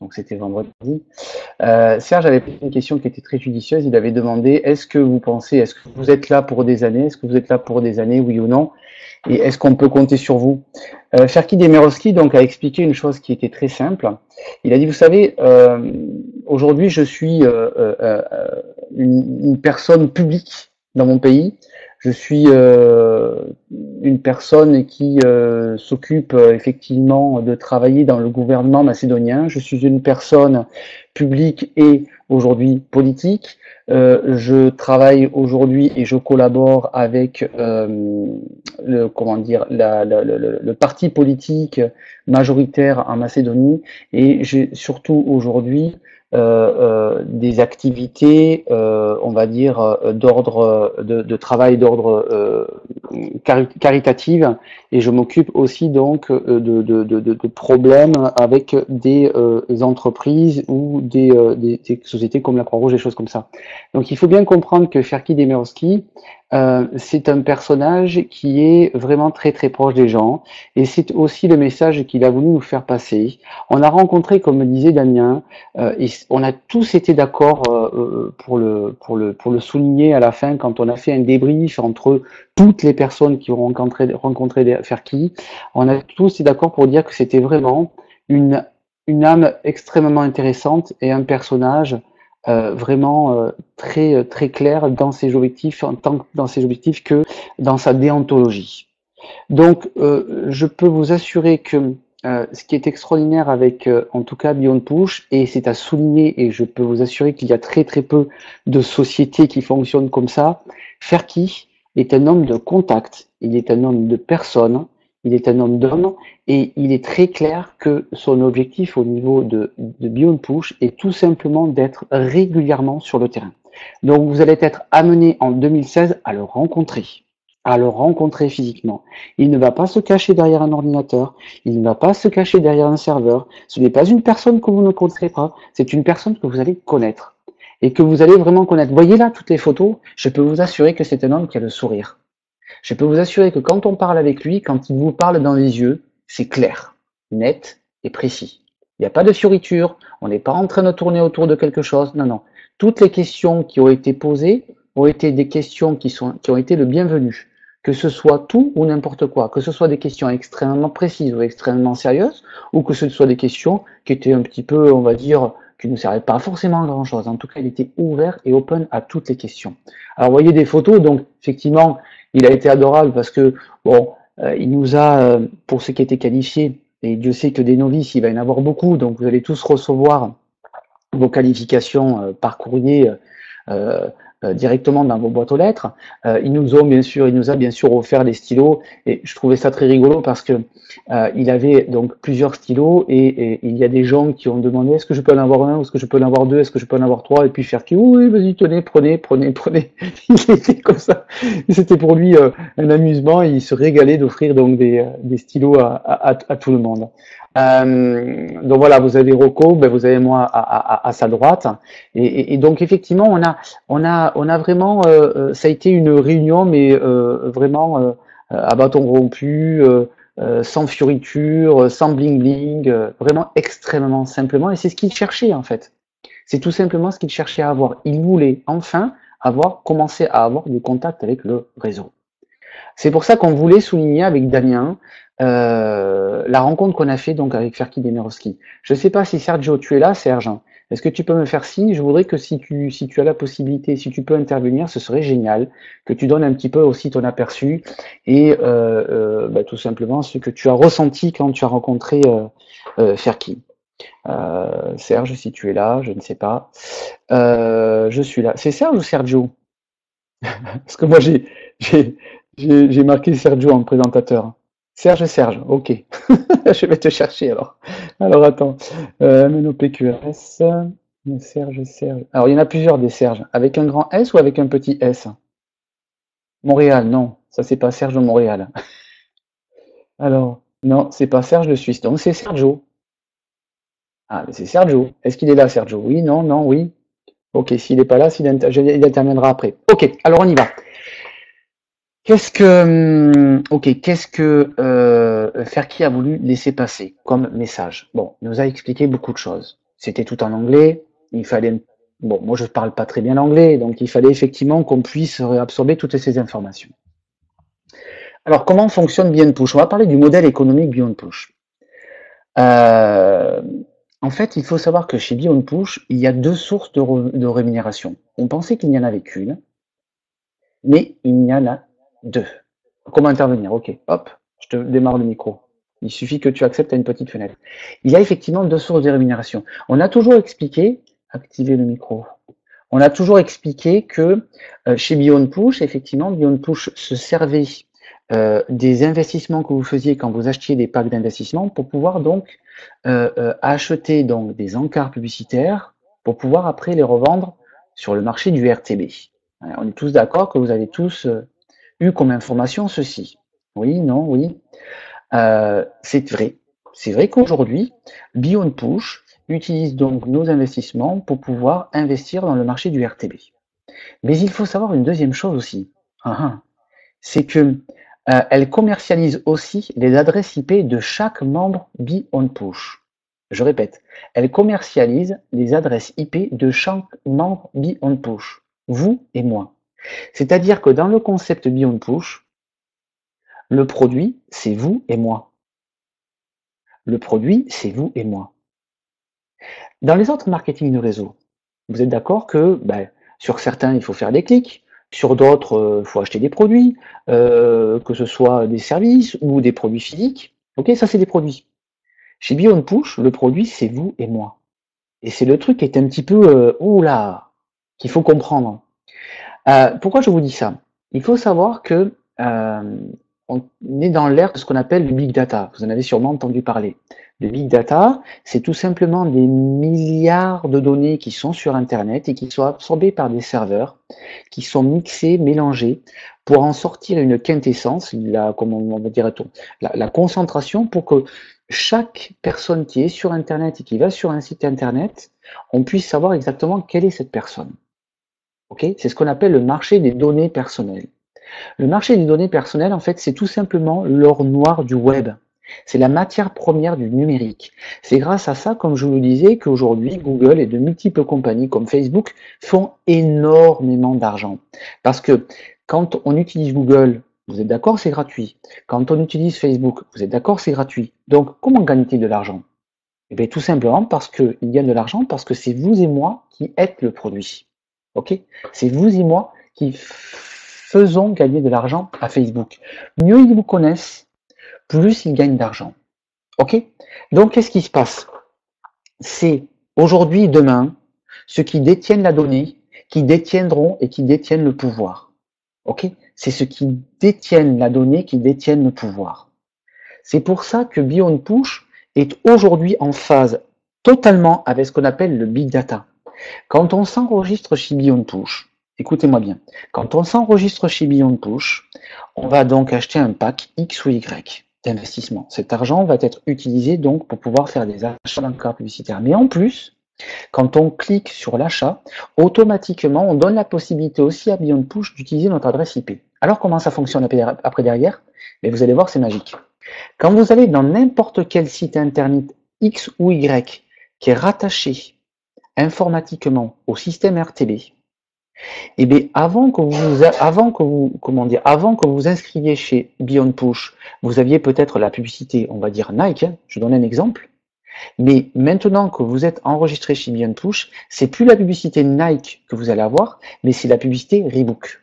donc c'était vendredi. Serge avait posé une question qui était très judicieuse. Il avait demandé, est-ce que vous pensez, est-ce que vous êtes là pour des années? Est-ce que vous êtes là pour des années, oui ou non? Et est-ce qu'on peut compter sur vous? Ferki Demirowski donc a expliqué une chose qui était très simple. Il a dit, vous savez, aujourd'hui je suis une personne publique dans mon pays. Je suis une personne qui s'occupe effectivement de travailler dans le gouvernement macédonien. Je suis une personne publique et aujourd'hui politique. Je travaille aujourd'hui et je collabore avec le comment dire le parti politique majoritaire en Macédonie et j'ai surtout aujourd'hui des activités, on va dire, d'ordre de travail d'ordre caritative et je m'occupe aussi donc de problèmes avec des entreprises ou des sociétés comme la Croix-Rouge, des choses comme ça. Donc il faut bien comprendre que Ferki Demirowski, c'est un personnage qui est vraiment très très proche des gens et c'est aussi le message qu'il a voulu nous faire passer. On a rencontré, comme me disait Damien, et on a tous été d'accord pour le souligner à la fin quand on a fait un débrief entre toutes les personnes qui ont rencontré Ferki. On a tous été d'accord pour dire que c'était vraiment une âme extrêmement intéressante et un personnage vraiment très très clair dans ses objectifs, en tant que dans ses objectifs que dans sa déontologie. Donc, je peux vous assurer que ce qui est extraordinaire avec, en tout cas, Beyond Push, et c'est à souligner, et je peux vous assurer qu'il y a très très peu de sociétés qui fonctionnent comme ça, Ferki est un homme de contact, il est un homme de personne, il est un homme d'homme, et il est très clair que son objectif au niveau de Beyond Push est tout simplement d'être régulièrement sur le terrain. Donc, vous allez être amené en 2016 à le rencontrer physiquement. Il ne va pas se cacher derrière un ordinateur, il ne va pas se cacher derrière un serveur. Ce n'est pas une personne que vous ne connaîtrez pas, c'est une personne que vous allez connaître et que vous allez vraiment connaître. Voyez là toutes les photos, je peux vous assurer que c'est un homme qui a le sourire. Je peux vous assurer que quand on parle avec lui, quand il vous parle dans les yeux, c'est clair, net et précis. Il n'y a pas de fioriture, on n'est pas en train de tourner autour de quelque chose, non, non. Toutes les questions qui ont été posées ont été des questions qui ont été le bienvenu. Que ce soit tout ou n'importe quoi, que ce soit des questions extrêmement précises ou extrêmement sérieuses, ou que ce soit des questions qui étaient un petit peu, on va dire, qui ne servaient pas forcément à grand chose. En tout cas, il était ouvert et open à toutes les questions. Alors, vous voyez des photos, donc effectivement, il a été adorable parce que, bon, il nous a, pour ceux qui étaient qualifiés, et Dieu sait que des novices, il va y en avoir beaucoup, donc vous allez tous recevoir vos qualifications par courrier directement dans vos boîtes aux lettres. Il nous a bien sûr offert des stylos et je trouvais ça très rigolo parce que il avait donc plusieurs stylos et il y a des gens qui ont demandé est-ce que je peux en avoir un, est-ce que je peux en avoir deux, est-ce que je peux en avoir trois et puis faire qui oui vas-y tenez prenez. Il était comme ça. C'était pour lui un amusement et il se régalait d'offrir donc des stylos à tout le monde. Donc voilà, vous avez Rocco, ben vous avez moi à sa droite, et donc effectivement on a vraiment, ça a été une réunion, mais vraiment à bâton rompu, sans fioriture, sans bling bling, vraiment extrêmement simplement, et c'est ce qu'il cherchait en fait. C'est tout simplement ce qu'il cherchait à avoir. Il voulait enfin commencer à avoir du contact avec le réseau. C'est pour ça qu'on voulait souligner avec Damien la rencontre qu'on a fait donc avec Ferki Demirowski. Je ne sais pas si Sergio, tu es là, Serge. Est-ce que tu peux me faire signe? Je voudrais que si tu as la possibilité, si tu peux intervenir, ce serait génial, que tu donnes un petit peu aussi ton aperçu et tout simplement ce que tu as ressenti quand tu as rencontré Ferki. Serge, si tu es là, je ne sais pas. Je suis là. C'est Serge ou Sergio? Parce que moi j'ai marqué Sergio en présentateur. Serge, ok. Je vais te chercher alors. Alors attends. MNO PQRS. Serge. Alors il y en a plusieurs des Serge. Avec un grand S ou avec un petit S? Montréal, non. Ça c'est pas Serge de Montréal. Alors, non, c'est pas Serge de Suisse. Donc c'est Sergio. Ah, mais c'est Sergio. Est-ce qu'il est là, Sergio? Oui, non, non, oui. Ok, s'il n'est pas là, il interviendra après. Ok, alors on y va. Qu'est-ce que Ferki a voulu laisser passer comme message? Bon, il nous a expliqué beaucoup de choses. C'était tout en anglais. Il fallait, bon, moi je parle pas très bien l'anglais, donc il fallait effectivement qu'on puisse réabsorber toutes ces informations. Alors, comment fonctionne Beyond Push? On va parler du modèle économique Beyond Push. Euh, En fait, il faut savoir que chez Beyond Push, il y a deux sources de rémunération. On pensait qu'il n'y en avait qu'une, mais il y en a deux. Comment intervenir? Ok, hop, je te démarre le micro. Il suffit que tu acceptes à une petite fenêtre. Il y a effectivement deux sources de rémunération. On a toujours expliqué, activer le micro. On a toujours expliqué que chez Beyond Push, effectivement, Beyond Push se servait des investissements que vous faisiez quand vous achetiez des packs d'investissement pour pouvoir donc acheter donc des encarts publicitaires pour pouvoir après les revendre sur le marché du RTB. On est tous d'accord que vous avez tous eu comme information ceci. Oui, non, oui. C'est vrai. C'est vrai qu'aujourd'hui, Beyond Push utilise donc nos investissements pour pouvoir investir dans le marché du RTB. Mais il faut savoir une deuxième chose aussi. C'est que elle commercialise aussi les adresses IP de chaque membre Beyond Push. Je répète, elle commercialise les adresses IP de chaque membre Beyond Push, vous et moi. C'est-à-dire que dans le concept Beyond Push, le produit, c'est vous et moi. Le produit, c'est vous et moi. Dans les autres marketing de réseau, vous êtes d'accord que sur certains, il faut faire des clics, sur d'autres, il faut acheter des produits, que ce soit des services ou des produits physiques. Ok, ça c'est des produits. Chez Beyond Push, le produit, c'est vous et moi. Et c'est le truc qui est un petit peu, oula, qu'il faut comprendre. Pourquoi je vous dis ça? Il faut savoir que on est dans l'ère de ce qu'on appelle le big data. Vous en avez sûrement entendu parler. Le big data, c'est tout simplement des milliards de données qui sont sur Internet et qui sont absorbées par des serveurs, qui sont mixées, mélangées, pour en sortir une quintessence, comment dirait-on, la concentration pour que chaque personne qui est sur Internet et qui va sur un site Internet, on puisse savoir exactement quelle est cette personne. Okay, c'est ce qu'on appelle le marché des données personnelles. Le marché des données personnelles, en fait, c'est tout simplement l'or noir du web. C'est la matière première du numérique. C'est grâce à ça, comme je vous le disais, qu'aujourd'hui, Google et de multiples compagnies comme Facebook font énormément d'argent. Parce que quand on utilise Google, vous êtes d'accord, c'est gratuit. Quand on utilise Facebook, vous êtes d'accord, c'est gratuit. Donc, comment gagne-t-il de l'argent? Eh bien, tout simplement parce qu'il gagne de l'argent, parce que c'est vous et moi qui êtes le produit. Ok? C'est vous et moi qui faisons gagner de l'argent à Facebook. Mieux ils vous connaissent, plus ils gagnent d'argent. Ok? Donc, qu'est-ce qui se passe? C'est aujourd'hui et demain ceux qui détiennent la donnée, qui détiendront et qui détiennent le pouvoir. Ok? C'est ceux qui détiennent la donnée, qui détiennent le pouvoir. C'est pour ça que Beyond Push est aujourd'hui en phase totalement avec ce qu'on appelle le big data. Quand on s'enregistre chez Beyond Push, écoutez-moi bien, quand on s'enregistre chez Beyond Push, on va donc acheter un pack X ou Y d'investissement. Cet argent va être utilisé donc pour pouvoir faire des achats d'encarts publicitaires. Mais en plus, quand on clique sur l'achat, automatiquement, on donne la possibilité aussi à Beyond Push d'utiliser notre adresse IP. Alors comment ça fonctionne après derrière? Mais vous allez voir, c'est magique. Quand vous allez dans n'importe quel site internet X ou Y qui est rattaché informatiquement au système RTB, et bien avant que vous inscriviez chez Beyond Push, vous aviez peut-être la publicité, on va dire Nike, je donne un exemple. Mais maintenant que vous êtes enregistré chez Beyond Push, c'est plus la publicité Nike que vous allez avoir, mais c'est la publicité Reebok.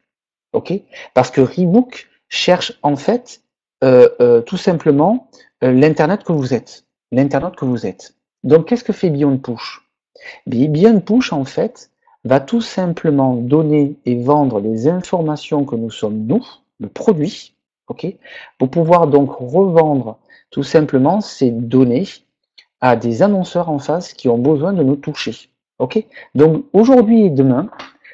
Ok? Parce que Reebok cherche en fait tout simplement l'internet que vous êtes. L'internet que vous êtes. Donc qu'est-ce que fait Beyond Push? Beyond Push en fait va tout simplement donner et vendre les informations que nous sommes nous, le produit, ok, pour pouvoir donc revendre tout simplement ces données à des annonceurs en face qui ont besoin de nous toucher. Ok? Donc aujourd'hui et demain,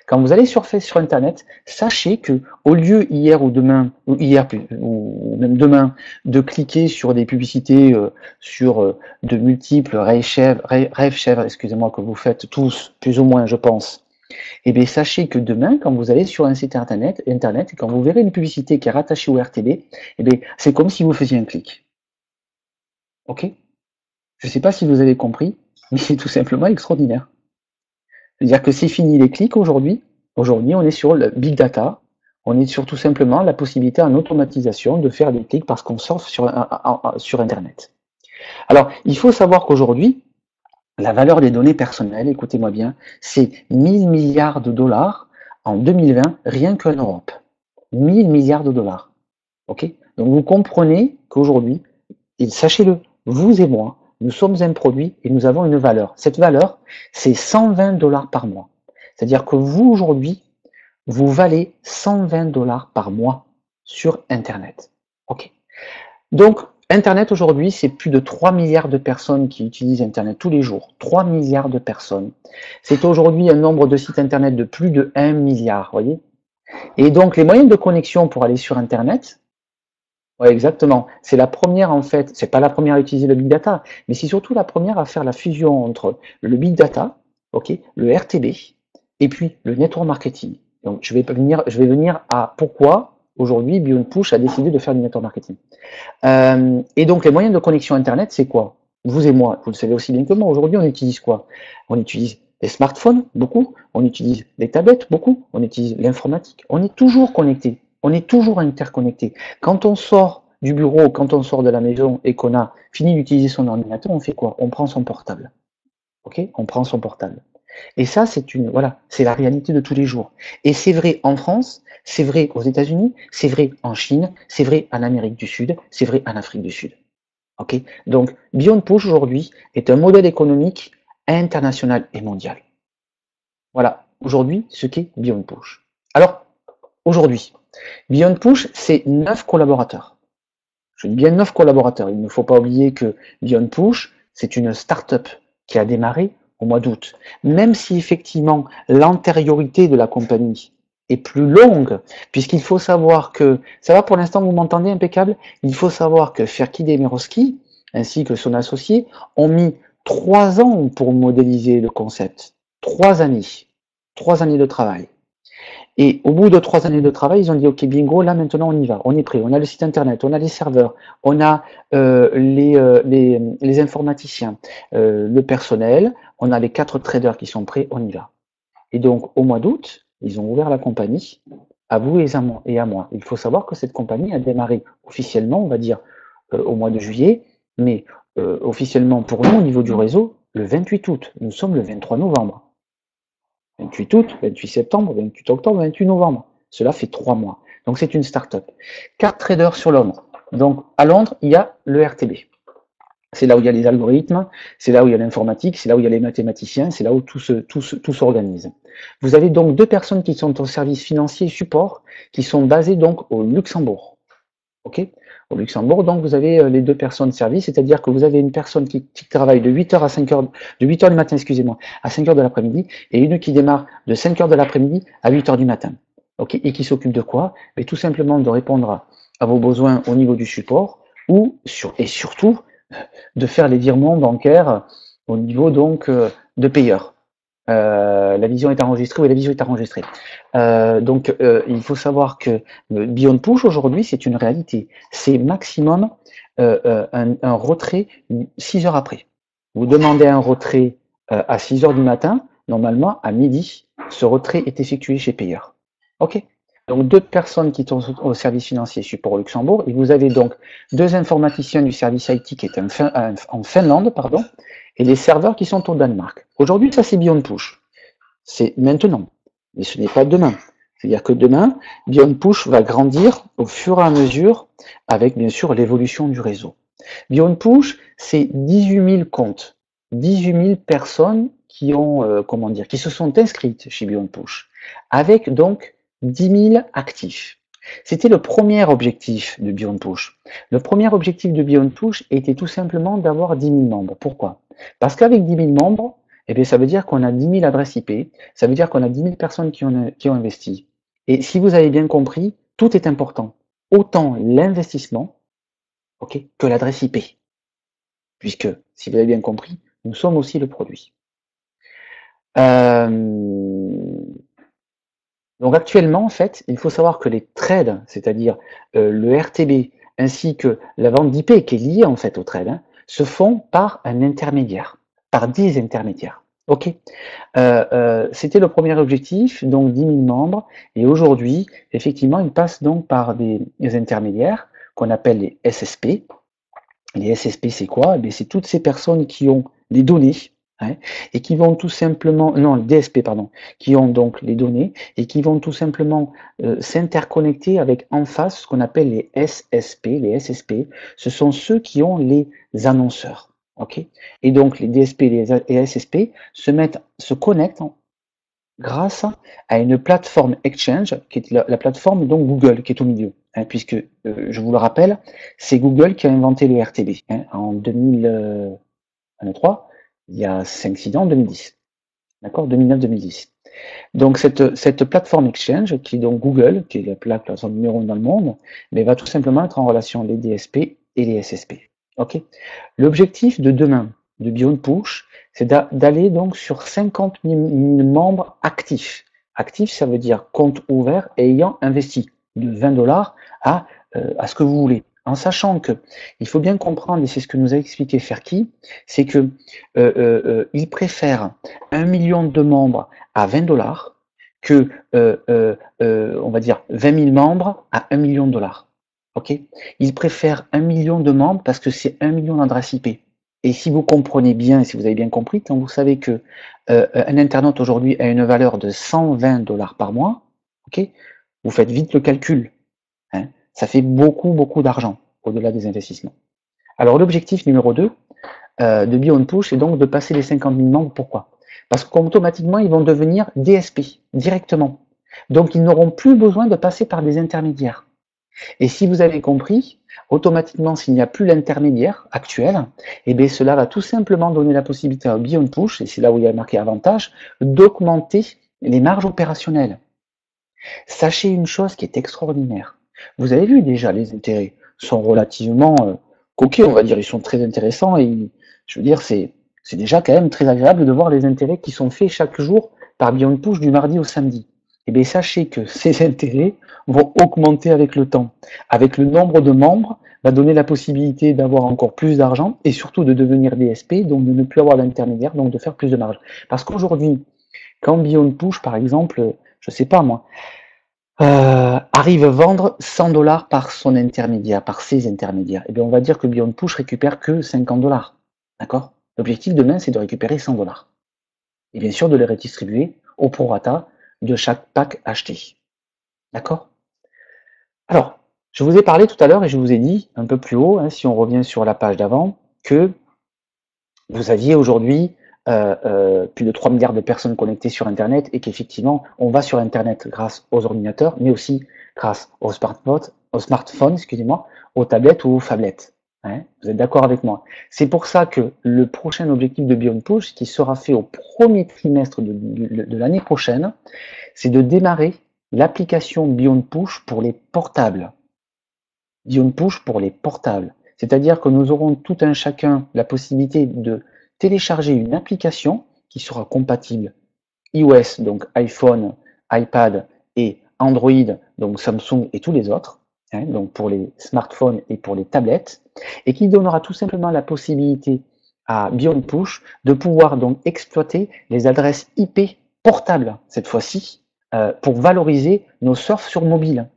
quand vous allez surfer sur Internet, sachez que au lieu hier ou demain, ou même demain, de cliquer sur des publicités sur de multiples rêves-chèvres, excusez-moi, que vous faites tous, plus ou moins, je pense, et bien sachez que demain, quand vous allez sur un site Internet, et quand vous verrez une publicité qui est rattachée au RTB, et bien c'est comme si vous faisiez un clic. Ok? Je ne sais pas si vous avez compris. Mais c'est tout simplement extraordinaire. C'est-à-dire que c'est fini les clics aujourd'hui. Aujourd'hui, on est sur le big data. On est sur tout simplement la possibilité en automatisation de faire des clics parce qu'on surfe sur Internet. Alors, il faut savoir qu'aujourd'hui, la valeur des données personnelles, écoutez-moi bien, c'est 1000 milliards de dollars en 2020, rien qu'en Europe. 1000 milliards de dollars. Ok? Donc vous comprenez qu'aujourd'hui, et sachez-le, vous et moi, nous sommes un produit et nous avons une valeur. Cette valeur, c'est 120 dollars par mois. C'est-à-dire que vous, aujourd'hui, vous valez 120 dollars par mois sur Internet. Ok. Donc, Internet aujourd'hui, c'est plus de 3 milliards de personnes qui utilisent Internet tous les jours. 3 milliards de personnes. C'est aujourd'hui un nombre de sites Internet de plus de 1 milliard, voyez. Et donc, les moyens de connexion pour aller sur Internet, ouais, exactement. C'est la première, en fait, c'est pas la première à utiliser le big data, mais c'est surtout la première à faire la fusion entre le big data, ok, le RTB, et puis le network marketing. Donc, je vais venir à pourquoi aujourd'hui Beyond Push a décidé de faire du network marketing. Et donc, les moyens de connexion Internet, c'est quoi? Vous et moi, vous le savez aussi bien que moi, aujourd'hui, on utilise quoi? On utilise les smartphones, beaucoup, on utilise les tablettes, beaucoup, on utilise l'informatique, on est toujours connecté, on est toujours interconnecté. Quand on sort du bureau, quand on sort de la maison et qu'on a fini d'utiliser son ordinateur, on fait quoi? On prend son portable. Ok? On prend son portable. Et ça, voilà, c'est la réalité de tous les jours. Et c'est vrai en France, c'est vrai aux États-Unis, c'est vrai en Chine, c'est vrai en Amérique du Sud, c'est vrai en Afrique du Sud. Ok? Donc, Beyond Push aujourd'hui est un modèle économique international et mondial. Voilà, aujourd'hui, ce qu'est Beyond Push. Alors, aujourd'hui, Beyond Push, c'est 9 collaborateurs. Je dis bien 9 collaborateurs. Il ne faut pas oublier que Beyond Push, c'est une start-up qui a démarré au mois d'août. Même si effectivement l'antériorité de la compagnie est plus longue, puisqu'il faut savoir que, ça va pour l'instant, vous m'entendez impeccable? Il faut savoir que Ferki Demirovski, ainsi que son associé, ont mis 3 ans pour modéliser le concept. 3 années. 3 années de travail. Et au bout de 3 années de travail, ils ont dit, OK, bingo, là maintenant on y va, on est prêt, on a le site internet, on a les serveurs, on a les informaticiens, le personnel, on a les 4 traders qui sont prêts, on y va. Et donc au mois d'août, ils ont ouvert la compagnie, à vous et à moi. Il faut savoir que cette compagnie a démarré officiellement, on va dire, au mois de juillet, mais officiellement pour nous, au niveau du réseau, le 28 août. Nous sommes le 23 novembre. 28 août, 28 septembre, 28 octobre, 28 novembre. Cela fait 3 mois. Donc c'est une start-up. 4 traders sur Londres. Donc à Londres, il y a le RTB. C'est là où il y a les algorithmes, c'est là où il y a l'informatique, c'est là où il y a les mathématiciens, c'est là où tout s'organise. Vous avez donc 2 personnes qui sont au service financier et support, qui sont basées donc au Luxembourg. Ok? Au Luxembourg, donc vous avez les 2 personnes de service, c'est-à-dire que vous avez une personne qui travaille de 8h à 5h, de 8h du matin, excusez-moi, à 5h de l'après-midi, et une qui démarre de 5h de l'après-midi à 8h du matin. Ok? Et qui s'occupe de quoi? Mais tout simplement de répondre à vos besoins au niveau du support, et surtout de faire les virements bancaires au niveau donc de payeurs. La vision est enregistrée, oui, la vision est enregistrée. Donc, il faut savoir que Beyond Push, aujourd'hui, c'est une réalité. C'est maximum un retrait 6 heures après. Vous demandez un retrait à 6 heures du matin, normalement, à midi, ce retrait est effectué chez payeur. OK? Donc, 2 personnes qui sont au service financier support au Luxembourg, et vous avez donc 2 informaticiens du service IT qui est en Finlande, pardon, et les serveurs qui sont au Danemark. Aujourd'hui, ça c'est Beyond Push. C'est maintenant, mais ce n'est pas demain. C'est-à-dire que demain, Beyond Push va grandir au fur et à mesure avec bien sûr l'évolution du réseau. Beyond Push, c'est 18 000 comptes, 18 000 personnes qui ont, qui se sont inscrites chez Beyond Push, avec donc 10 000 actifs. C'était le premier objectif de Beyond Push. Le premier objectif de Beyond Push était tout simplement d'avoir 10 000 membres. Pourquoi? Parce qu'avec 10 000 membres, eh bien, ça veut dire qu'on a 10 000 adresses IP, ça veut dire qu'on a 10 000 personnes qui ont investi. Et si vous avez bien compris, tout est important. Autant l'investissement que l'adresse IP. Puisque, si vous avez bien compris, nous sommes aussi le produit. Donc actuellement, en fait, il faut savoir que les trades, c'est-à-dire le RTB, ainsi que la vente d'IP qui est liée en fait au trade, se font par un intermédiaire. par des intermédiaires. Ok. C'était le premier objectif, donc 10 000 membres, et aujourd'hui, effectivement, ils passent donc par des intermédiaires qu'on appelle les SSP. Les SSP, c'est quoi? Eh c'est toutes ces personnes qui ont les données, hein, et qui vont tout simplement, non, les DSP, pardon, qui ont donc les données et qui vont tout simplement s'interconnecter avec en face ce qu'on appelle les SSP. Les SSP, ce sont ceux qui ont les annonceurs. Ok. Et donc les DSP et les SSP se connectent grâce à une plateforme Exchange, qui est la plateforme donc Google, qui est au milieu, hein, puisque, je vous le rappelle, c'est Google qui a inventé le RTB, hein, en 2023, il y a 5-6 ans, en 2010, d'accord, 2009-2010. Donc cette plateforme Exchange, qui est donc Google, qui est la plateforme numéro 1 dans le monde, mais va tout simplement être en relation les DSP et les SSP. Ok. L'objectif de demain de Beyond Push, c'est d'aller donc sur 50 000 membres actifs. Actifs, ça veut dire compte ouvert et ayant investi de 20 dollars à ce que vous voulez. En sachant que, il faut bien comprendre, et c'est ce que nous a expliqué Ferki, c'est que il préfère 1 million de membres à 20 dollars que, on va dire, 20 000 membres à 1 million de dollars. Ok. Il préfère 1 million de membres parce que c'est 1 million d'adresses IP. Et si vous comprenez bien, et si vous avez bien compris, quand vous savez que un internaute aujourd'hui a une valeur de 120 dollars par mois, ok, vous faites vite le calcul. Hein, ça fait beaucoup, beaucoup d'argent au-delà des investissements. Alors l'objectif numéro 2 de Beyond Push, c'est donc de passer les 50 000 membres. Pourquoi? Parce qu'automatiquement, ils vont devenir DSP directement. Donc ils n'auront plus besoin de passer par des intermédiaires. Et si vous avez compris, automatiquement, s'il n'y a plus l'intermédiaire actuel, eh bien, cela va tout simplement donner la possibilité à Beyond Push, et c'est là où il y a marqué avantage, d'augmenter les marges opérationnelles. Sachez une chose qui est extraordinaire. Vous avez vu déjà, les intérêts sont relativement coquets, on va dire, ils sont très intéressants, et je veux dire, c'est déjà quand même très agréable de voir les intérêts qui sont faits chaque jour par Beyond Push du mardi au samedi. Eh bien, sachez que ces intérêts vont augmenter avec le temps. Avec le nombre de membres, va donner la possibilité d'avoir encore plus d'argent et surtout de devenir DSP, donc de ne plus avoir d'intermédiaire, donc de faire plus de marge. Parce qu'aujourd'hui, quand Beyond Push, par exemple, je sais pas moi, arrive à vendre 100 dollars par son intermédiaire, par ses intermédiaires, eh bien, on va dire que Beyond Push récupère que 50 dollars. D'accord? L'objectif demain, c'est de récupérer 100 dollars. Et bien sûr, de les redistribuer au prorata de chaque pack acheté. D'accord? Alors, je vous ai parlé tout à l'heure et je vous ai dit un peu plus haut, hein, si on revient sur la page d'avant, que vous aviez aujourd'hui plus de 3 milliards de personnes connectées sur Internet et qu'effectivement, on va sur Internet grâce aux ordinateurs, mais aussi grâce aux smartphones, excusez-moi, aux tablettes ou aux phablettes. Hein, vous êtes d'accord avec moi? C'est pour ça que le prochain objectif de Beyond Push, qui sera fait au premier trimestre de l'année prochaine, c'est de démarrer l'application Beyond Push pour les portables. Beyond Push pour les portables. C'est-à-dire que nous aurons tout un chacun la possibilité de télécharger une application qui sera compatible iOS, donc iPhone, iPad et Android, donc Samsung et tous les autres, hein, donc pour les smartphones et pour les tablettes, et qui donnera tout simplement la possibilité à Beyond Push de pouvoir donc exploiter les adresses IP portables, cette fois-ci, pour valoriser nos surfs sur mobile.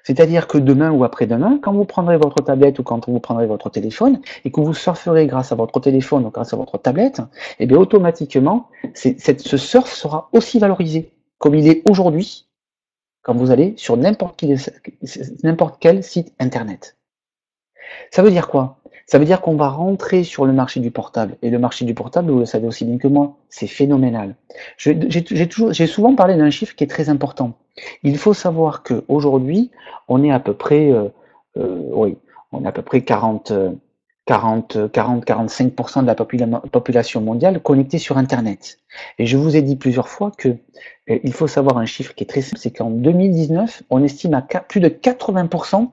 C'est-à-dire que demain ou après-demain, quand vous prendrez votre tablette ou quand vous prendrez votre téléphone et que vous surferez grâce à votre téléphone ou grâce à votre tablette, eh bien automatiquement, ce surf sera aussi valorisé comme il est aujourd'hui quand vous allez sur n'importe quel site internet. Ça veut dire quoi? Ça veut dire qu'on va rentrer sur le marché du portable. Et le marché du portable, vous le savez aussi bien que moi, c'est phénoménal. J'ai souvent parlé d'un chiffre qui est très important. Il faut savoir qu'aujourd'hui, on est à peu près, oui, on est à peu près 45% de la population mondiale connectée sur Internet. Et je vous ai dit plusieurs fois que il faut savoir un chiffre qui est très simple, c'est qu'en 2019, on estime à plus de 80%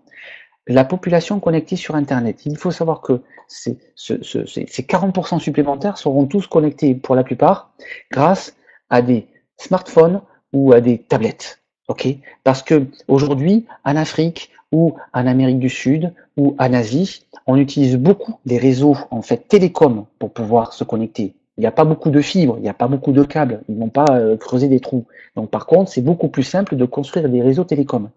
la population connectée sur Internet. Il faut savoir que ces 40% supplémentaires seront tous connectés pour la plupart grâce à des smartphones ou à des tablettes. Ok? Parce que aujourd'hui, en Afrique ou en Amérique du Sud ou en Asie, on utilise beaucoup des réseaux en fait télécoms pour pouvoir se connecter. Il n'y a pas beaucoup de fibres, il n'y a pas beaucoup de câbles, ils n'ont pas creusé des trous. Donc par contre, c'est beaucoup plus simple de construire des réseaux télécoms.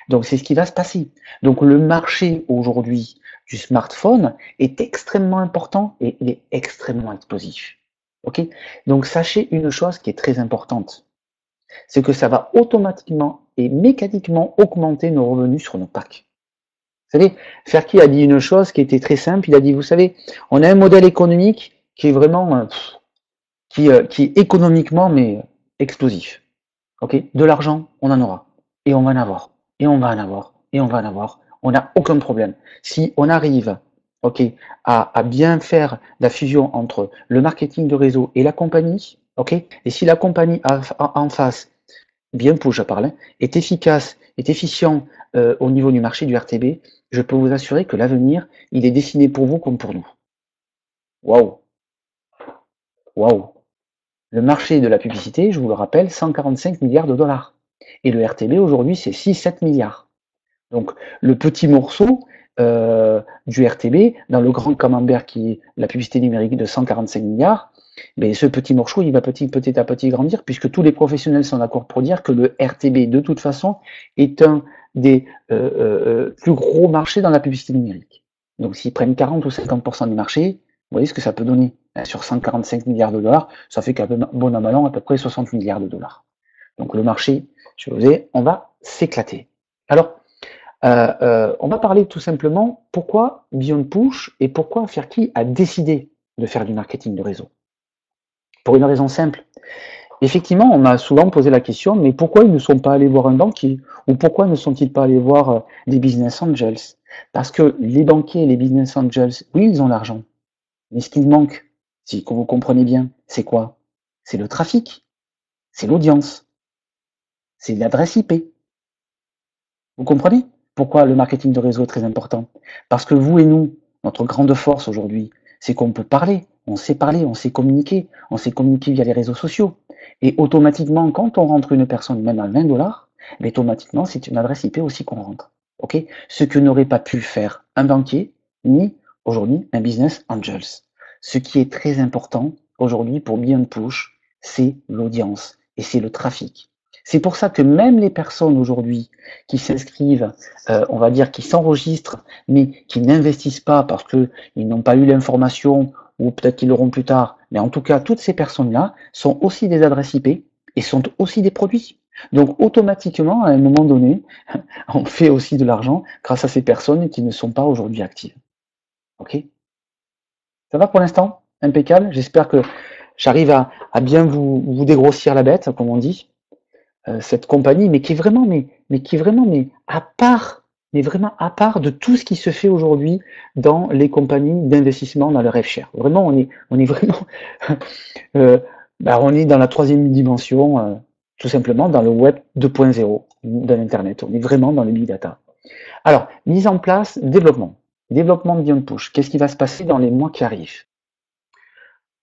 Donc c'est ce qui va se passer. Donc le marché aujourd'hui du smartphone est extrêmement important et il est extrêmement explosif. Ok? Donc sachez une chose qui est très importante, c'est que ça va automatiquement et mécaniquement augmenter nos revenus sur nos packs. Vous savez, Ferki a dit une chose qui était très simple, il a dit, vous savez, on a un modèle économique qui est vraiment, qui est économiquement, mais explosif. Ok? De l'argent, on en aura. Et on va en avoir. Et on va en avoir. Et on va en avoir. On n'a aucun problème. Si on arrive, ok, à bien faire la fusion entre le marketing de réseau et la compagnie, ok, et si la compagnie en face, bien pour je parle, est efficace, est efficient au niveau du marché du RTB, je peux vous assurer que l'avenir, il est dessiné pour vous comme pour nous. Waouh! Waouh! Le marché de la publicité, je vous le rappelle, 145 milliards de dollars. Et le RTB aujourd'hui, c'est 6-7 milliards. Donc le petit morceau du RTB, dans le grand camembert qui est la publicité numérique de 145 milliards, mais ce petit morceau, il va petit à petit grandir, puisque tous les professionnels sont d'accord pour dire que le RTB, de toute façon, est un des plus gros marchés dans la publicité numérique. Donc s'ils prennent 40 ou 50% du marché, vous voyez ce que ça peut donner. Sur 145 milliards de dollars, ça fait qu'à bon an mal an, à peu près 60 milliards de dollars. Donc le marché, je vous ai, on va s'éclater. Alors, on va parler tout simplement pourquoi Beyond Push et pourquoi Ferki a décidé de faire du marketing de réseau. Pour une raison simple. Effectivement, on m'a souvent posé la question, mais pourquoi ils ne sont pas allés voir un banquier? Ou pourquoi ne sont-ils pas allés voir des business angels? Parce que les banquiers et les business angels, oui, ils ont l'argent. Mais ce qu'il manque, si vous comprenez bien, c'est quoi? C'est le trafic, c'est l'audience, c'est l'adresse IP. Vous comprenez pourquoi le marketing de réseau est très important? Parce que vous et nous, notre grande force aujourd'hui, c'est qu'on peut parler, on sait parler, on sait communiquer via les réseaux sociaux. Et automatiquement, quand on rentre une personne, même à 20 dollars, automatiquement, c'est une adresse IP aussi qu'on rentre. Ok? Ce que n'aurait pas pu faire un banquier, ni aujourd'hui un business angels. Ce qui est très important aujourd'hui pour Beyond Push, c'est l'audience et c'est le trafic. C'est pour ça que même les personnes aujourd'hui qui s'inscrivent, on va dire, qui s'enregistrent, mais qui n'investissent pas parce qu'ils n'ont pas eu l'information ou peut-être qu'ils l'auront plus tard. Mais en tout cas, toutes ces personnes-là sont aussi des adresses IP et sont aussi des produits. Donc automatiquement, à un moment donné, on fait aussi de l'argent grâce à ces personnes qui ne sont pas aujourd'hui actives. Ok? Ça va pour l'instant? Impeccable. J'espère que j'arrive à bien vous dégrossir la bête, comme on dit. Cette compagnie, mais qui est vraiment, mais à part, mais vraiment à part de tout ce qui se fait aujourd'hui dans les compagnies d'investissement dans le rêve share. Vraiment, on est vraiment, on est dans la troisième dimension, tout simplement dans le web 2.0 de l'internet. On est vraiment dans le big data. Alors, mise en place, développement de Beyond Push. Qu'est-ce qui va se passer dans les mois qui arrivent?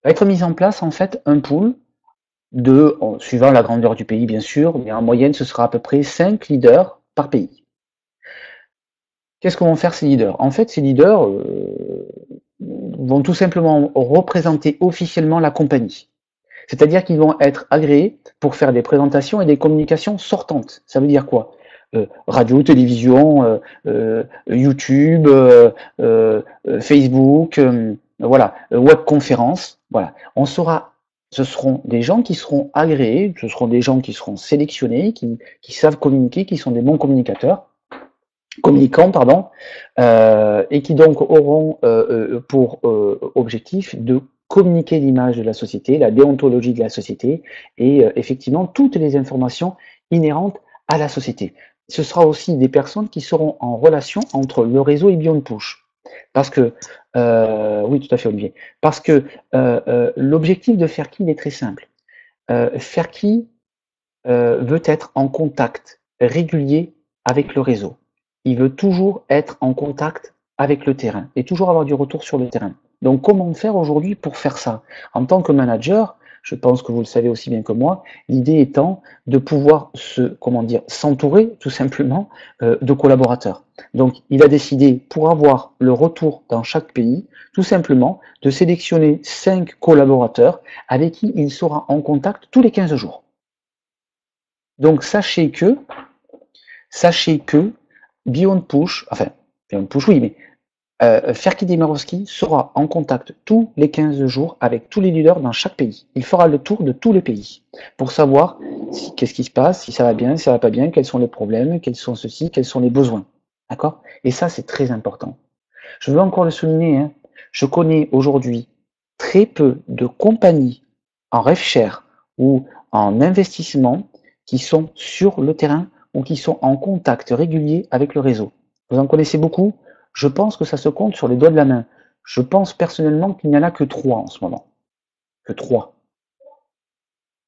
Va être mis en place en fait un pool suivant la grandeur du pays bien sûr, mais en moyenne ce sera à peu près 5 leaders par pays. Qu'est-ce que vont faire ces leaders? En fait, ces leaders vont tout simplement représenter officiellement la compagnie. C'est-à-dire qu'ils vont être agréés pour faire des présentations et des communications sortantes. Ça veut dire quoi? Radio, télévision, YouTube, Facebook, voilà, webconférence. Voilà. Ce seront des gens qui seront agréés, ce seront des gens qui seront sélectionnés, qui savent communiquer, qui sont des bons communicants, pardon, et qui donc auront pour objectif de communiquer l'image de la société, la déontologie de la société et effectivement toutes les informations inhérentes à la société. Ce sera aussi des personnes qui seront en relation entre le réseau et Beyond Push. Parce que, oui, tout à fait, Olivier. Parce que l'objectif de Ferki est très simple. Ferki veut être en contact régulier avec le réseau. Il veut toujours être en contact avec le terrain et toujours avoir du retour sur le terrain. Donc, comment faire aujourd'hui pour faire ça? En tant que manager, je pense que vous le savez aussi bien que moi, l'idée étant de pouvoir s'entourer tout simplement de collaborateurs. Donc il a décidé, pour avoir le retour dans chaque pays, tout simplement de sélectionner 5 collaborateurs avec qui il sera en contact tous les 15 jours. Donc sachez que Beyond Push, oui, mais Ferki Demirovski sera en contact tous les 15 jours avec tous les leaders dans chaque pays. Il fera le tour de tous les pays pour savoir qu'est-ce qui se passe, si ça va bien, si ça va pas bien, quels sont les problèmes, quels sont ceux-ci, quels sont les besoins. D'accord? Et ça, c'est très important. Je veux encore le souligner, hein, je connais aujourd'hui très peu de compagnies en rev share ou en investissement qui sont sur le terrain ou qui sont en contact régulier avec le réseau. Vous en connaissez beaucoup? Je pense que ça se compte sur les doigts de la main. Je pense personnellement qu'il n'y en a que 3 en ce moment. Que 3.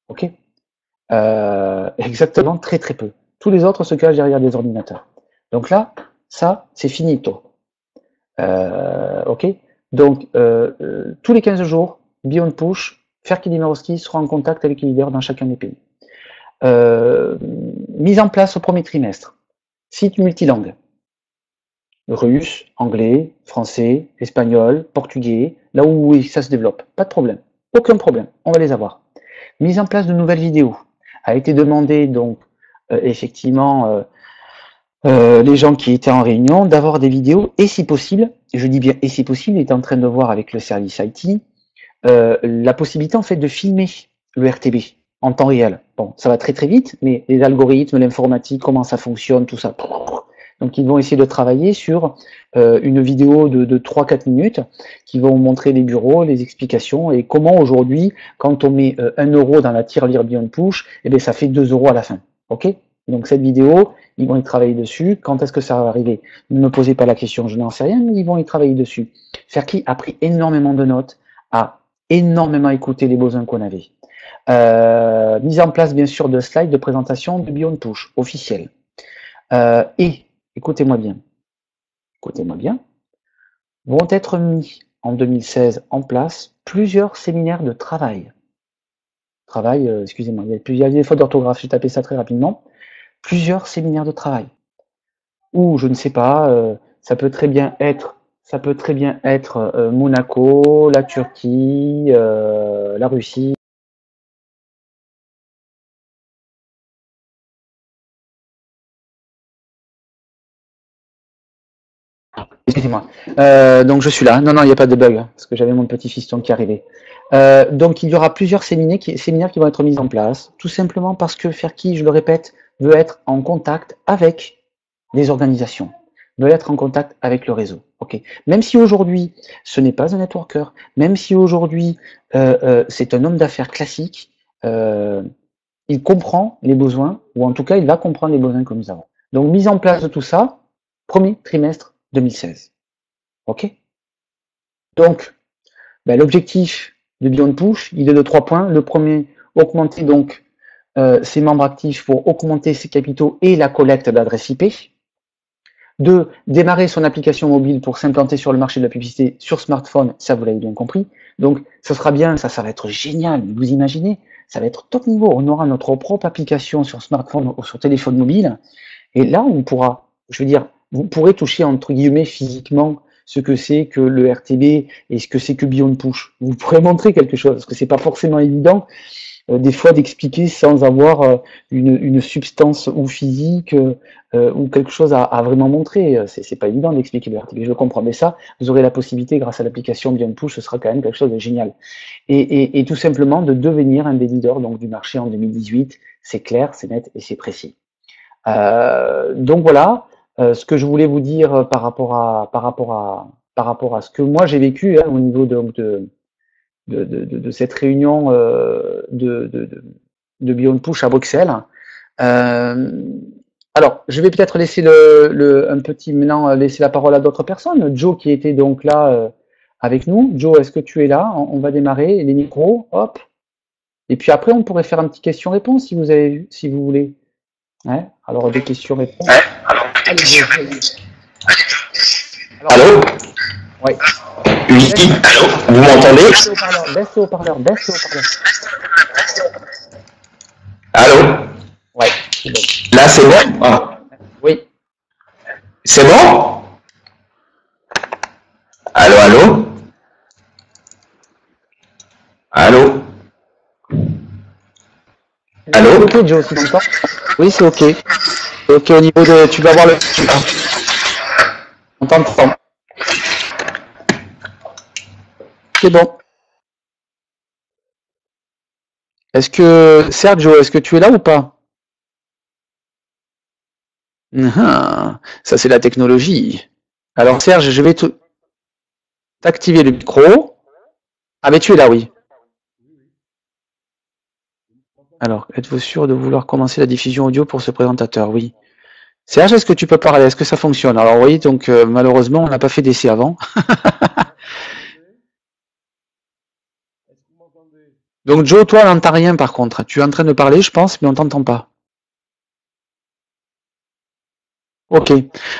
Ok? Exactement, très très peu. Tous les autres se cachent derrière des ordinateurs. Donc là, ça, c'est finito. Ok? Donc, tous les 15 jours, Beyond Push, Ferki Demirovski sera en contact avec les leaders dans chacun des pays. Mise en place au premier trimestre. Site multilingue. Russe, anglais, français, espagnol, portugais, là où oui, ça se développe. Pas de problème. Aucun problème. On va les avoir. Mise en place de nouvelles vidéos. A été demandé donc effectivement les gens qui étaient en réunion d'avoir des vidéos et si possible, je dis bien et si possible, il est en train de voir avec le service IT la possibilité en fait de filmer le RTB en temps réel. Bon, ça va très très vite, mais les algorithmes, l'informatique, comment ça fonctionne, tout ça. Donc ils vont essayer de travailler sur une vidéo de 3-4 minutes qui vont montrer les bureaux, les explications et comment aujourd'hui, quand on met 1 euro dans la tirelire Beyond Push, eh bien, ça fait 2 euros à la fin. Ok? Donc cette vidéo, ils vont y travailler dessus. Quand est-ce que ça va arriver? Ne me posez pas la question, je n'en sais rien, mais ils vont y travailler dessus. Ferki a pris énormément de notes, a énormément écouté les besoins qu'on avait. Mise en place bien sûr de slides de présentation de Beyond Push officiel. Et écoutez-moi bien, vont être mis en 2016 en place plusieurs séminaires de travail. Excusez-moi, il y a des fautes d'orthographe, j'ai tapé ça très rapidement. Plusieurs séminaires de travail. Ou je ne sais pas, ça peut très bien être Monaco, la Turquie, la Russie. Excusez-moi. Donc je suis là. Non, il n'y a pas de bug, parce que j'avais mon petit fiston qui arrivait. Donc il y aura plusieurs séminaires qui vont être mis en place, tout simplement parce que Ferki, je le répète, veut être en contact avec les organisations, veut être en contact avec le réseau. Ok. Même si aujourd'hui ce n'est pas un networker, même si aujourd'hui c'est un homme d'affaires classique, il comprend les besoins, ou en tout cas il va comprendre les besoins que nous avons. Donc mise en place de tout ça, premier trimestre 2016. Ok? Donc, l'objectif de Beyond Push, il est de 3 points. Le premier, augmenter donc ses membres actifs pour augmenter ses capitaux et la collecte d'adresses IP. 2, démarrer son application mobile pour s'implanter sur le marché de la publicité sur smartphone, ça vous l'avez bien compris. Donc, ce sera bien, ça va être génial, vous imaginez, ça va être top niveau. On aura notre propre application sur smartphone ou sur téléphone mobile. Et là, on pourra, je veux dire, vous pourrez toucher entre guillemets physiquement ce que c'est que le RTB et ce que c'est que Beyond Push. Vous pourrez montrer quelque chose, parce que c'est pas forcément évident des fois d'expliquer sans avoir une substance ou physique ou quelque chose à vraiment montrer. C'est pas évident d'expliquer le RTB, je comprends, mais ça, vous aurez la possibilité grâce à l'application Beyond Push, ce sera quand même quelque chose de génial. Et tout simplement de devenir un des leaders donc, du marché en 2018, c'est clair, c'est net et c'est précis. Donc voilà, ce que je voulais vous dire par rapport à ce que moi j'ai vécu au niveau de cette réunion de Beyond Push à Bruxelles. Alors, je vais peut-être laisser maintenant laisser la parole à d'autres personnes. Joe qui était donc là avec nous. Joe, est-ce que tu es là? On va démarrer les micros, hop. Et puis après, on pourrait faire un petit question-réponse si vous voulez. Ouais, alors des questions-réponses. Allô? Ouais. Oui, Baisse, allô, vous m'entendez? baisse le haut-parleur, baisse le haut-parleur, baisse le haut-parleur. Allô? Ouais, c'est bon. Là, c'est bon? Ah, Oui. c'est bon? Allô, allô? Allô? Oui, c'est Allô? ok, Joe, si tu m'entends. Oui, c'est ok. C'est ok au niveau de. Tu vas voir le. On t'entend. C'est bon. Est-ce que. Sergio, est-ce que tu es là ou pas? Ça, c'est la technologie. Alors, Serge, je vais t'activer le micro. Ah, mais tu es là, oui. Alors, êtes-vous sûr de vouloir commencer la diffusion audio pour ce présentateur? Oui. Serge, est-ce que tu peux parler? Est-ce que ça fonctionne? Alors oui, donc malheureusement, on n'a pas fait d'essai avant. Donc Joe, toi, on n'entend rien par contre. Tu es en train de parler, je pense, mais on t'entend pas. Ok.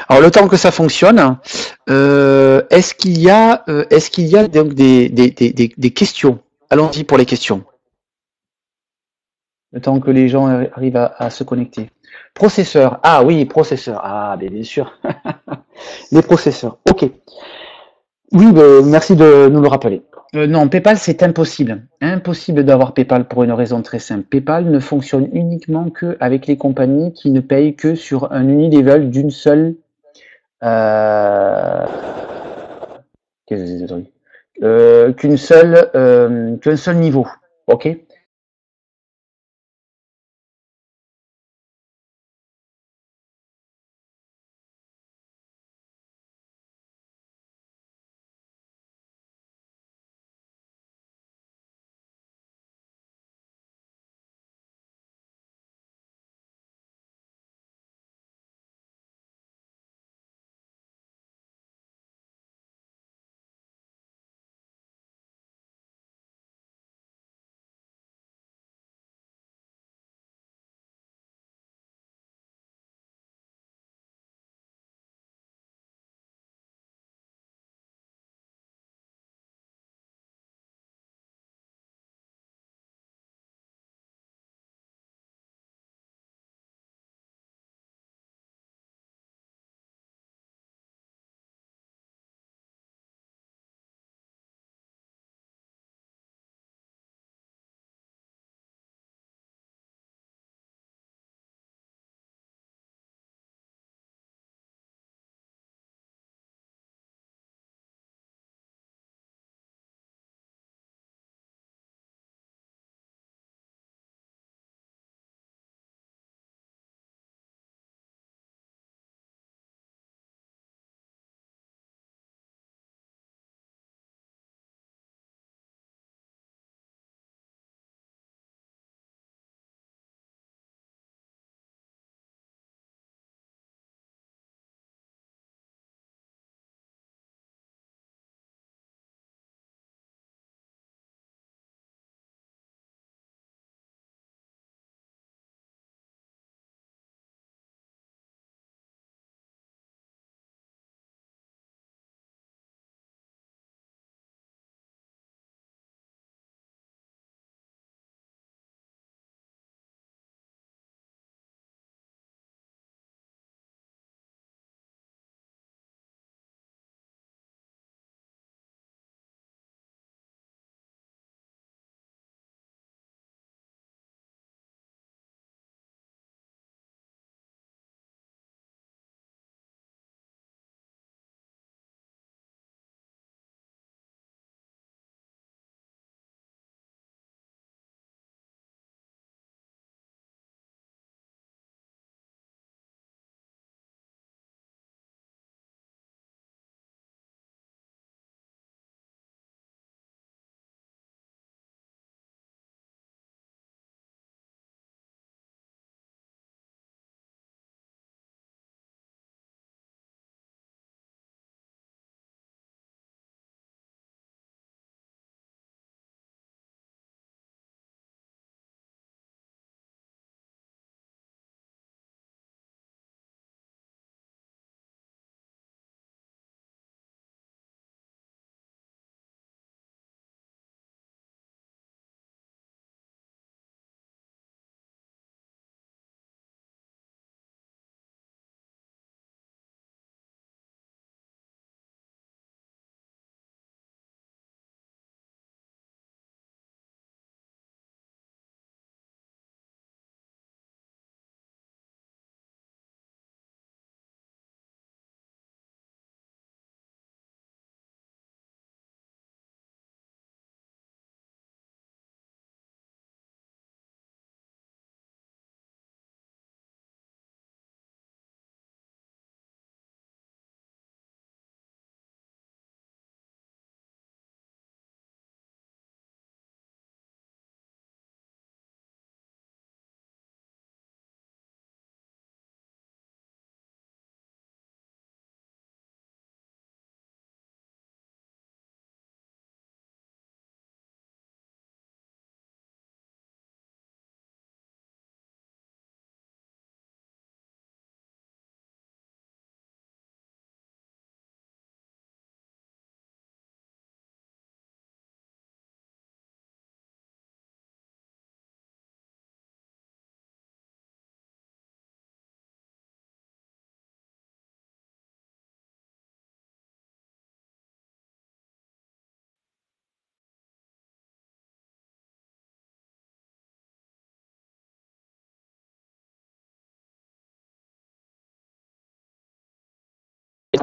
Alors le temps que ça fonctionne, est-ce qu'il y a donc des questions? Allons-y pour les questions. Le temps que les gens arrivent à se connecter. Processeur. Ah oui, processeur. Ah, bien sûr. Les processeurs. Ok. Oui, merci de nous le rappeler. Non, PayPal, c'est impossible. Impossible d'avoir PayPal pour une raison très simple. PayPal ne fonctionne uniquement que avec les compagnies qui ne payent que sur un unilevel d'une seule. Euh, qu'un seul niveau. Ok.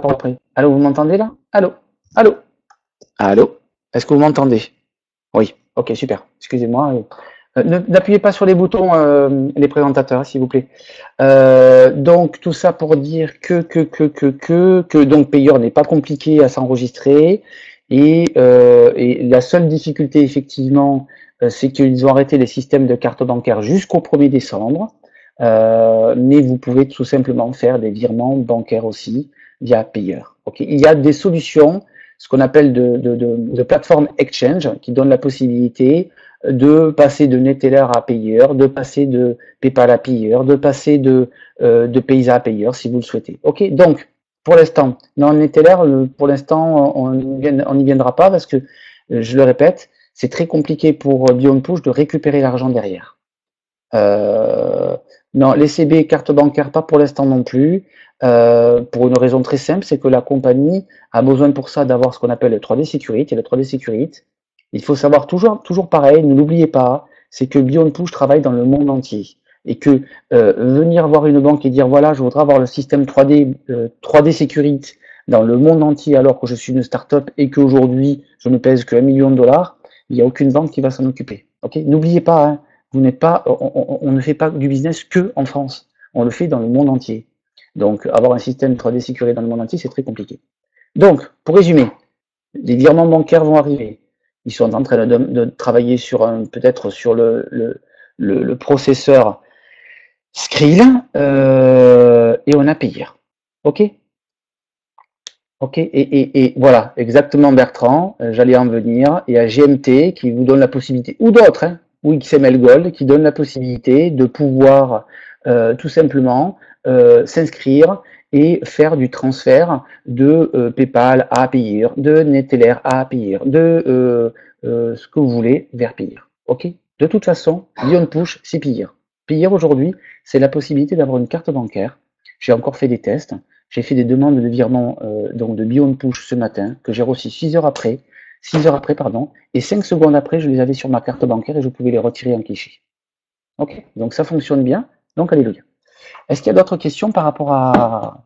encore après. Allô, vous m'entendez là? Allô? Allô? Allô? Est-ce que vous m'entendez? Oui, ok, super. Excusez-moi. N'appuyez pas sur les boutons, les présentateurs, s'il vous plaît. Donc, tout ça pour dire que donc Payor n'est pas compliqué à s'enregistrer. Et la seule difficulté, effectivement, c'est qu'ils ont arrêté les systèmes de carte bancaire jusqu'au 1er décembre. Mais vous pouvez tout simplement faire des virements bancaires aussi via Payor. Okay. Il y a des solutions, ce qu'on appelle de plateforme exchange, qui donnent la possibilité de passer de Neteller à Payor, de passer de PayPal à Payor, de passer de Paysa à Payor si vous le souhaitez. Ok, donc pour l'instant, dans Neteller, pour l'instant, on n'y viendra pas parce que, je le répète, c'est très compliqué pour Beyond Push de récupérer l'argent derrière. Non, les CB, carte bancaire, pas pour l'instant non plus, pour une raison très simple, c'est que la compagnie a besoin pour ça d'avoir ce qu'on appelle le 3D Security. Et le 3D Security, il faut savoir toujours pareil, ne l'oubliez pas, c'est que Beyond Push travaille dans le monde entier. Et que venir voir une banque et dire voilà, je voudrais avoir le système 3D Security dans le monde entier alors que je suis une start-up et qu'aujourd'hui je ne pèse que $1 million, il n'y a aucune banque qui va s'en occuper. Ok, n'oubliez pas, hein, vous n'êtes pas, on ne fait pas du business que en France, on le fait dans le monde entier. Donc avoir un système 3D Security dans le monde entier, c'est très compliqué. Donc, pour résumer, les virements bancaires vont arriver. Ils sont en train de travailler sur peut-être sur le processeur Skrill, et on a Payor. Ok? Ok, et voilà, exactement Bertrand, j'allais en venir, et à GMT qui vous donne la possibilité, ou d'autres, hein, ou XML Gold, qui donne la possibilité de pouvoir tout simplement s'inscrire et faire du transfert de PayPal à Payor, de Neteller à Payor, de ce que vous voulez vers Payor. Ok? De toute façon, Beyond Push, c'est Payor. Payor aujourd'hui, c'est la possibilité d'avoir une carte bancaire. J'ai encore fait des tests. J'ai fait des demandes de virement donc de Beyond Push ce matin, que j'ai reçu 6 heures après, et 5 secondes après, je les avais sur ma carte bancaire et je pouvais les retirer en cliché. Ok, donc ça fonctionne bien, donc alléluia. Est-ce qu'il y a d'autres questions par rapport à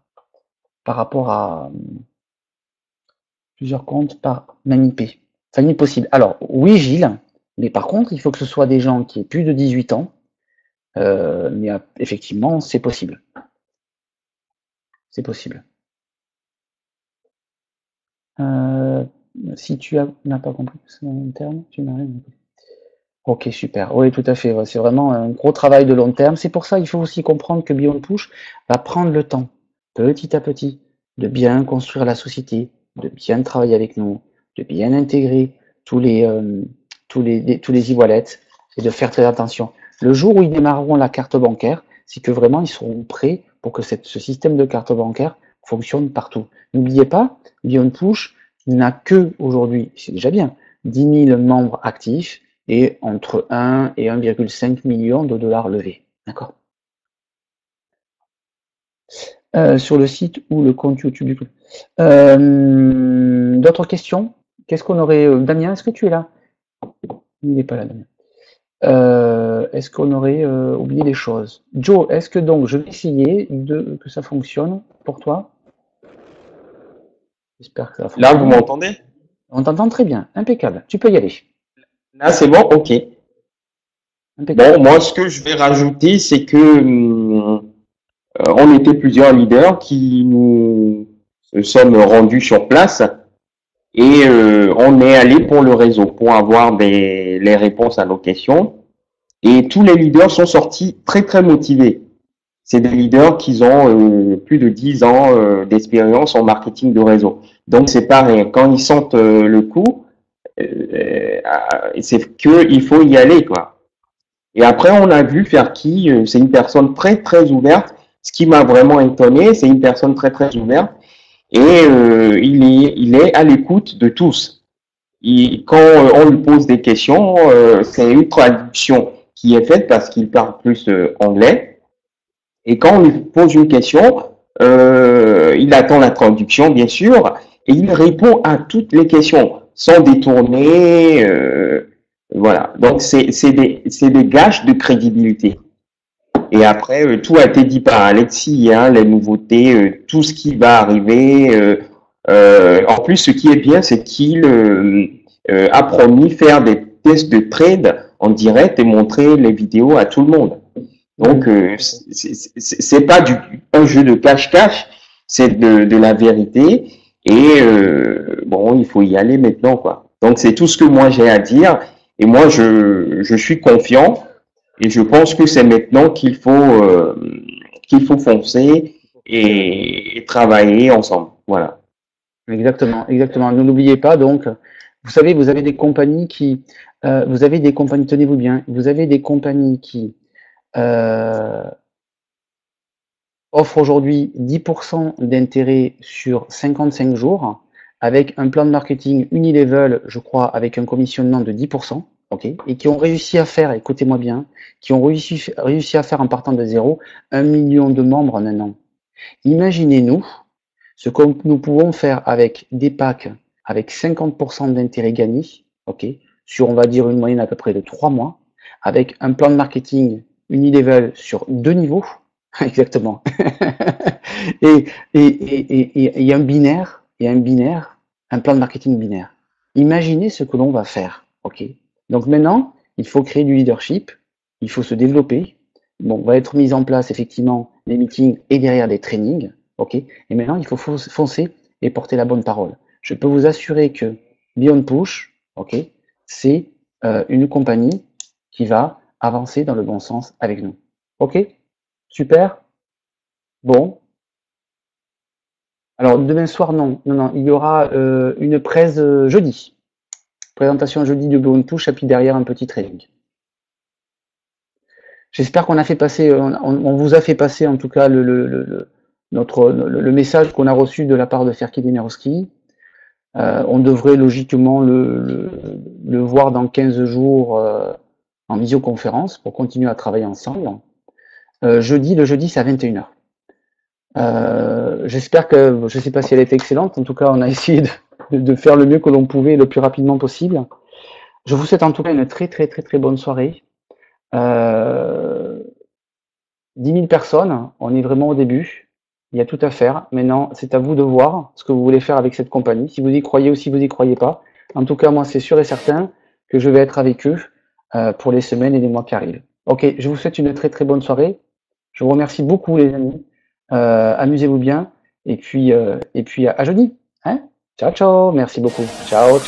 plusieurs comptes par manipé? Ça n'est possible. Alors, oui, Gilles, mais par contre, il faut que ce soit des gens qui aient plus de 18 ans, mais effectivement, c'est possible. C'est possible. Si tu n'as pas compris ce long terme, tu n'as rien compris. Ok, super. Oui, tout à fait. Ouais, c'est vraiment un gros travail de long terme. C'est pour ça qu'il faut aussi comprendre que Beyond Push va prendre le temps, petit à petit, de bien construire la société, de bien travailler avec nous, de bien intégrer tous les e-wallets et de faire très attention. Le jour où ils démarreront la carte bancaire, c'est que vraiment ils seront prêts pour que ce système de carte bancaire fonctionne partout. N'oubliez pas, Beyond Push n'a que aujourd'hui, c'est déjà bien, 10 000 membres actifs et entre 1 et 1,5 million de dollars levés. D'accord? Sur le site ou le compte YouTube du tout. D'autres questions? Qu'est-ce qu'on aurait... Damien, est-ce que tu es là? Il n'est pas là, Damien. Est-ce qu'on aurait oublié des choses? Joe, est-ce que donc je vais essayer que ça fonctionne pour toi? J'espère que ça fonctionne. Là, vous m'entendez? On t'entend très bien, impeccable. Tu peux y aller. Là, c'est bon? Ok. Impeccable. Bon, moi, ce que je vais rajouter, c'est que on était plusieurs leaders qui nous sommes rendus sur place et on est allé pour le réseau, pour avoir les réponses à nos questions. Et tous les leaders sont sortis très, très motivés. C'est des leaders qui ont plus de 10 ans d'expérience en marketing de réseau. Donc, c'est pareil. Quand ils sentent le coup, c'est qu'il faut y aller, quoi. Et après, on a vu Ferki, c'est une personne très, très ouverte. Ce qui m'a vraiment étonné, c'est une personne très, très ouverte. Et il est à l'écoute de tous. Quand on lui pose des questions, c'est une traduction qui est faite parce qu'il parle plus anglais. Et quand on lui pose une question, il attend la traduction, bien sûr, et il répond à toutes les questions, sans détourner. Voilà. Donc, c'est des gages de crédibilité. Et après, tout a été dit par Alexis, hein, les nouveautés, tout ce qui va arriver. En plus, ce qui est bien, c'est qu'il a promis faire des tests de trade en direct et montrer les vidéos à tout le monde. Donc, c'est pas un jeu de cache-cache, c'est de la vérité. Et bon, il faut y aller maintenant, quoi. Donc, c'est tout ce que moi j'ai à dire. Et moi, je suis confiant et je pense que c'est maintenant qu'il faut foncer et travailler ensemble. Voilà. Exactement, exactement. Ne l'oubliez pas, donc, vous savez, vous avez des compagnies qui, tenez-vous bien, vous avez des compagnies qui offrent aujourd'hui 10% d'intérêt sur 55 jours, avec un plan de marketing unilevel, je crois, avec un commissionnement de 10%, ok, et qui ont réussi à faire, écoutez-moi bien, qui ont réussi à faire en partant de zéro 1 million de membres en un an. Imaginez-nous ce que nous pouvons faire avec des packs avec 50% d'intérêt gagné, ok, sur on va dire une moyenne à peu près de 3 mois, avec un plan de marketing unilevel sur 2 niveaux, exactement, et un binaire, un plan de marketing binaire. Imaginez ce que l'on va faire, ok. Donc maintenant, il faut créer du leadership, il faut se développer. Bon, va être mis en place effectivement les meetings et derrière les trainings, ok. Et maintenant, il faut foncer et porter la bonne parole. Je peux vous assurer que Beyond Push, ok, c'est une compagnie qui va avancer dans le bon sens avec nous. Ok, super. Bon. Alors demain soir, non, il y aura une presse jeudi. Présentation jeudi de Beyond Push, et puis derrière un petit training. J'espère qu'on a fait passer, on vous a fait passer en tout cas le message qu'on a reçu de la part de Ferki Demirowski. On devrait logiquement le voir dans 15 jours en visioconférence pour continuer à travailler ensemble. Le jeudi c'est à 21h. J'espère que, je ne sais pas si elle était excellente, en tout cas on a essayé de faire le mieux que l'on pouvait le plus rapidement possible. Je vous souhaite en tout cas une très bonne soirée. 10 000 personnes, on est vraiment au début, il y a tout à faire. Maintenant, c'est à vous de voir ce que vous voulez faire avec cette compagnie, si vous y croyez ou si vous y croyez pas. En tout cas, moi, c'est sûr et certain que je vais être avec eux pour les semaines et les mois qui arrivent. Ok, je vous souhaite une très bonne soirée. Je vous remercie beaucoup, les amis. Amusez-vous bien. Et puis à jeudi. Hein, ciao, ciao. Merci beaucoup. Ciao.